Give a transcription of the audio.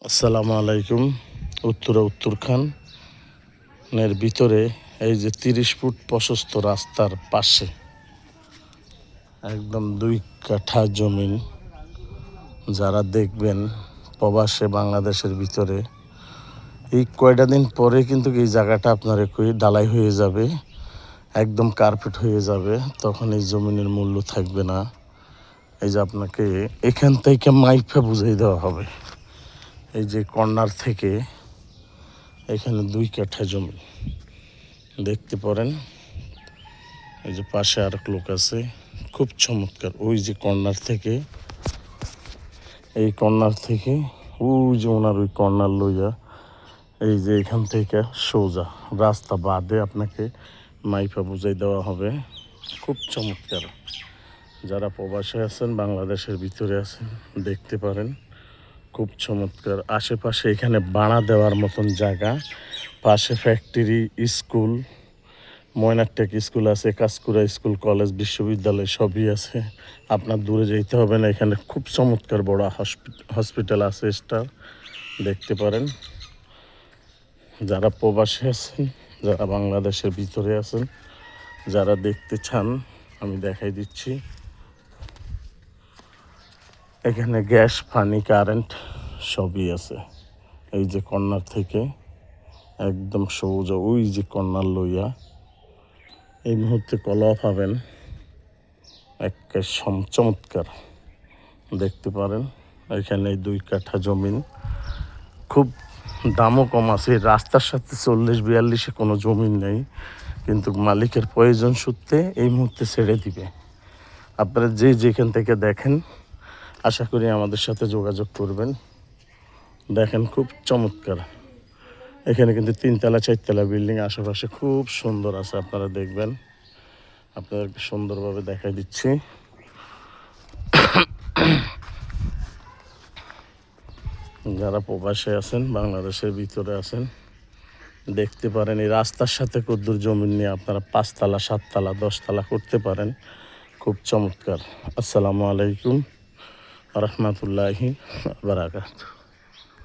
আসসালামু আলাইকুম। উত্তরখানের ভিতরে এই যে 30 ফুট প্রশস্ত রাস্তার পাশে একদম 2 কাঠা জমিন, যারা দেখবেন প্রবাসে বাংলাদেশের ভিতরে এই কয়টা দিন পরে কিন্তু এই জায়গাটা আপনার একই ডালাই হয়ে যাবে, একদম কার্পেট হয়ে যাবে। তখন এই জমিনের মূল্য থাকবে না। এই যে আপনাকে এখান থেকে মাইফা বুঝিয়ে দেওয়া হবে। এই যে কর্নার থেকে এখানে 2 কাঠা জমি দেখতে পারেন। এই যে পাশে আর এক লোক আছে, খুব চমৎকার। ওই যে কর্নার থেকে, এই কর্নার থেকে ওই যে ওনার ওই কর্নার লইয়া এই যে এখান থেকে সোজা রাস্তা বাদে আপনাকে মাইফা বুঝাই দেওয়া হবে। খুব চমৎকার। যারা প্রবাসে আছেন, বাংলাদেশের ভিতরে আছেন, দেখতে পারেন। খুব চমৎকার। আশেপাশে এখানে বাড়া দেওয়ার মতন জায়গা, পাশে ফ্যাক্টরি, স্কুল, ময়নারটেক স্কুল আছে, কাজকুড়া স্কুল, কলেজ, বিশ্ববিদ্যালয় সবই আছে। আপনার দূরে যেতে হবে না। এখানে খুব চমৎকার বড় হসপিটাল আছে, স্টার, দেখতে পারেন। যারা প্রবাসী আছেন, যারা বাংলাদেশের ভিতরে আছেন, যারা দেখতে চান, আমি দেখাই দিচ্ছি। এখানে গ্যাস, পানি, কারেন্ট সবই আছে। এই যে কর্নার থেকে একদম সোজা ওই যে কর্নার লইয়া এই মুহূর্তে কলা পাবেন। একটা চমৎকার, দেখতে পারেন। এখানে 2 কাঠা জমিন, খুব দামও কম আছে। রাস্তার সাথে 40-42-এ কোনো জমিন নেই, কিন্তু মালিকের প্রয়োজন সূত্রে এই মুহূর্তে ছেড়ে দিবে। আপনারা যে যেখান থেকে দেখেন, আশা করি আমাদের সাথে যোগাযোগ করবেন। দেখেন খুব চমৎকার। এখানে কিন্তু 3 তলা 4 তলা বিল্ডিং আশেপাশে খুব সুন্দর আছে। আপনারা দেখবেন, আপনাদেরকে সুন্দরভাবে দেখাই দিচ্ছি। যারা প্রবাসে আছেন, বাংলাদেশের ভিতরে আছেন, দেখতে পারেন। এই রাস্তার সাথে কদ্দুর জমি নিয়ে আপনারা 5 তলা 7 তলা 10 তলা করতে পারেন। খুব চমৎকার। আসসালামু আলাইকুম রহমতুল্লাহি বারাকাতুহু।